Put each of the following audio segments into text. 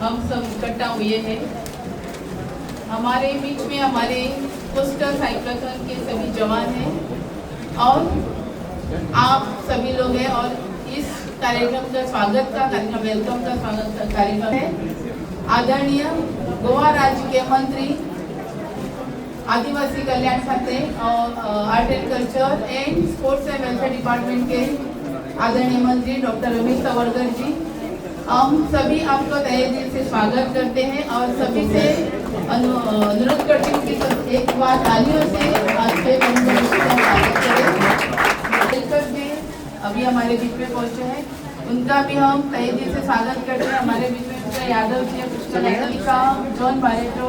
हम सब इकट्ठा हुए हैं। हमारे बीच में हमारे कोस्टल साइक्लोथॉन के सभी जवान हैं और आप सभी लोग हैं और इस कार्यक्रम का स्वागत का कार्यक्रम वेलकम का स्वागत का कार्यक्रम है। आदरणीय गोवा राज्य के मंत्री आदिवासी कल्याण खाते और art and culture and sports and welfare department के आदरणीय मंत्री डॉक्टर रमेश तवड़कर जी, हम सभी आपको तहे दिल से स्वागत करते हैं और सभी से अनुरोध करती हूँ कि एक बार तालियों से आपके स्वागत करें। अभी हमारे बीच में पहुंचे हैं, उनका भी हम तहे दिल से स्वागत करते हैं। हमारे बीच में मिस्टर यादव जी, पुष्कर यादव का, जॉन बारेटो,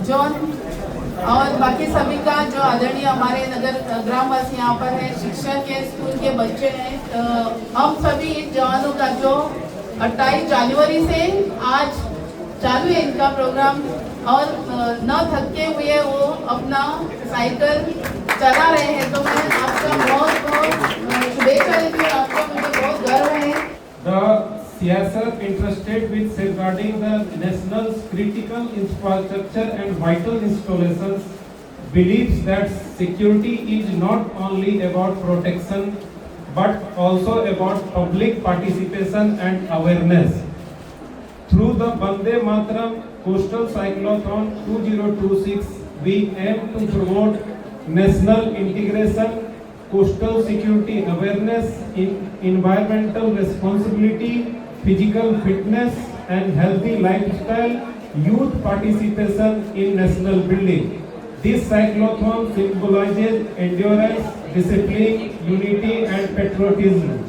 जॉन और बाकी सभी का जो आदरणीय हमारे नगर ग्रामवासी यहाँ पर है, शिक्षक है, स्कूल के बच्चे हैं। हम सभी इन जवानों का जो 28 जनवरी से आज चालू है इनका प्रोग्राम और न थके हुए वो अपना साइकिल चला रहे हैं, तो मैं आपका बहुत बहुत शुभेच्छा देती हूँ। आपका मुझे बहुत गर्व है। CSF interested with safeguarding the nation's critical infrastructure and vital installations believes that security is not only about protection but also about public participation and awareness. Through the Vande Mataram Coastal Cyclothon 2026, we aim to promote national integration, coastal security awareness, environmental responsibility, physical fitness and healthy lifestyle, youth participation in national building. This cyclothon symbolizes endurance, discipline, unity and patriotism.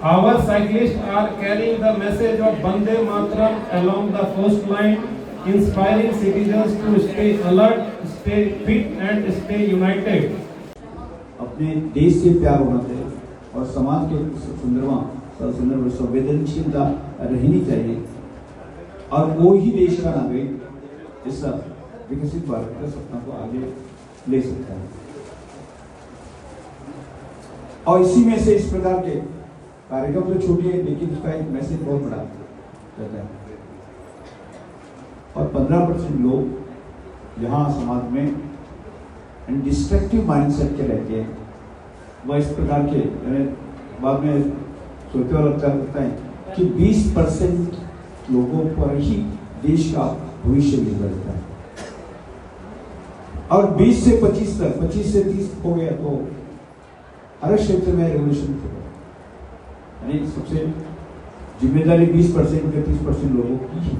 Our cyclists are carrying the message of Vande Mataram along the coastline, inspiring citizens to stay alert, stay fit and stay united. अपने देश से प्यार होना चाहिए और समाज के सुंदर संवेदनशीलता रहनी चाहिए और वो ही देश का नागरिक इस विकसित भारत के सपना को आगे ले सकता है। और इसी में से इस प्रकार के कार्यक्रम तो छोटे हैं लेकिन उसका एक मैसेज बहुत बड़ा रहता है और 15% लोग यहाँ समाज में डिस्ट्रक्टिव माइंडसेट के रहते हैं। वह इस प्रकार के बाद में सोचते और लगता है कि 20% लोगों पर ही देश का भविष्य निर्भर रहता है और 20 से 25 तक 25 से 30 हो गया तो हर क्षेत्र में रेवोल्यूशन होगा। यानी सबसे जिम्मेदारी 20% या 30% लोगों की है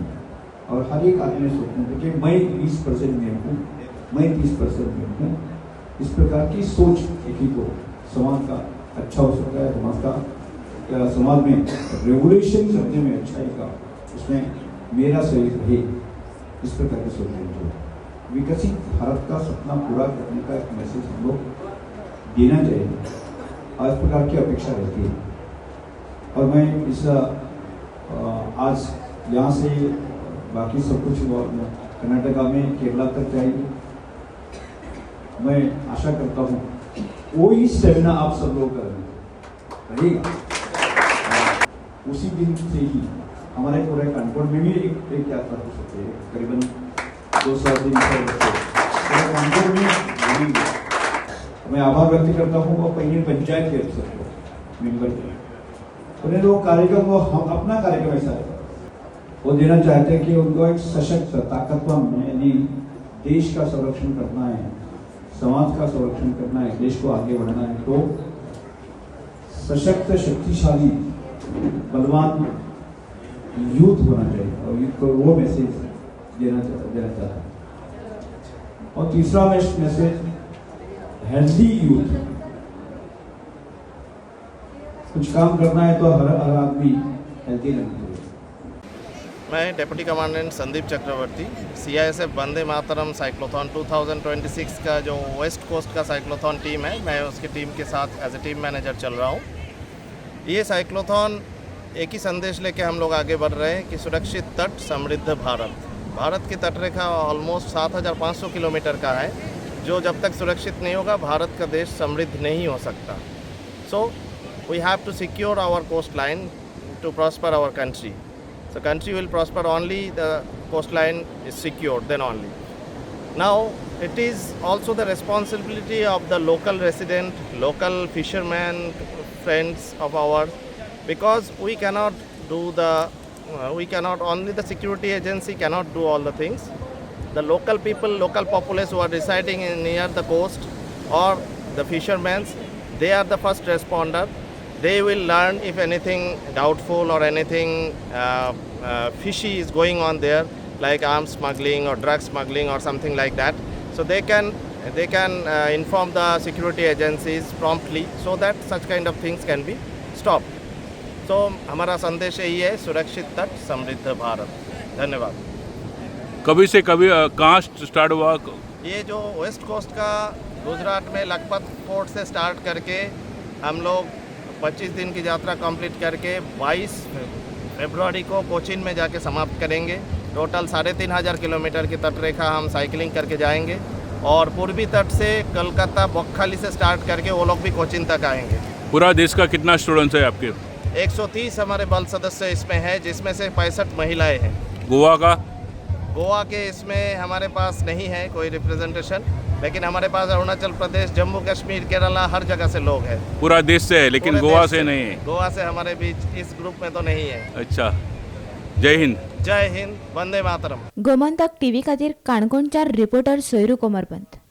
और हर एक आदमी सोचना है कि मैं 20% में हूँ, मैं 30% में हूँ। इस प्रकार की सोच एक ही को समाज का अच्छा हो सकता है। समाज में रेवोल्यूशन करने में अच्छाई का उसमें मेरा सही रहे, इस प्रकार की सोच है। विकसित भारत का सपना पूरा करने का एक मैसेज हम लोग देना चाहिए और इस प्रकार की अपेक्षा रहती है। और मैं इस आज यहाँ से बाकी सब कुछ कर्नाटका में केरला तक जाएगी। मैं आशा करता हूँ वही सेमिनार आप सब लोग रहेगा। उसी दिन से ही हमारे पूरे कानपुर में भी एक यात्रा हो सकती है, करीबन 200 दिन कानपुर में। मैं आभार व्यक्त करता हूँ और पहले पंचायत के अफसर को मेंबर के उन्हें वो कार्यक्रम वो हम अपना कार्यक्रम ऐसा है वो देना चाहते हैं कि उनको एक सशक्त ताकतवर यानी देश का संरक्षण करना है, समाज का संरक्षण करना है, देश को आगे बढ़ाना है तो सशक्त शक्तिशाली बलवान यूथ होना चाहिए और यूथ को वो मैसेज देना चाहता है। और तीसरा मैसेज हेल्दी यूथ। कुछ काम करना है तो हर आदमी हेल्दी रहना चाहिए। मैं डिप्टी कमांडेंट संदीप चक्रवर्ती, CISF वंदे मातरम साइक्लोथॉन 2026 का जो वेस्ट कोस्ट का साइक्लोथॉन टीम है, मैं उसकी टीम के साथ एज ए टीम मैनेजर चल रहा हूँ। ये साइक्लोथॉन एक ही संदेश लेके हम लोग आगे बढ़ रहे हैं कि सुरक्षित तट समृद्ध भारत। भारत की तटरेखा ऑलमोस्ट 7,500 किलोमीटर का है, जो जब तक सुरक्षित नहीं होगा भारत का देश समृद्ध नहीं हो सकता। So we have to secure our coast line to prosper our country. So country will prosper only the coastline is secured, then only. Now it is also the responsibility of the local resident, local fishermen, friends of ours, because we cannot do only the security agency cannot do all the things. The local people, local populace who are residing near the coast or the fishermen, they are the first responder. They will learn if anything doubtful or anything fishy is going on there, like arms smuggling or drug smuggling or something like that. So they can inform the security agencies promptly so that such kind of things can be stopped. So हमारा संदेश यही है, सुरक्षित तट समृद्ध भारत। धन्यवाद। कभी से कभी कहाँ स्टार्ट हुआ? ये जो वेस्ट कोस्ट का गुजरात में लखपत पोर्ट से स्टार्ट करके हम लोग 25 दिन की यात्रा कंप्लीट करके 22 फरवरी को कोचीन में जाके समाप्त करेंगे। टोटल 3500 किलोमीटर की तटरेखा हम साइकिलिंग करके जाएंगे और पूर्वी तट से कलकत्ता बकखाली से स्टार्ट करके वो लोग भी कोचीन तक आएंगे। पूरा देश का कितना स्टूडेंट्स है आपके? 130 हमारे बल सदस्य इसमें है, जिसमें से 65 महिलाएं हैं। गोवा का? गोवा के इसमें हमारे पास नहीं है कोई रिप्रेजेंटेशन, लेकिन हमारे पास अरुणाचल प्रदेश, जम्मू कश्मीर, केरला, हर जगह से लोग हैं। पूरा देश से है, लेकिन पूरे गोवा देश से नहीं है। गोवा से हमारे बीच इस ग्रुप में तो नहीं है। अच्छा, जय हिंद। जय हिंद, वंदे मातरम। गोमंतक टीव्ही खातीर काणकोणच्या रिपोर्टर सोयरू कोमरपंत।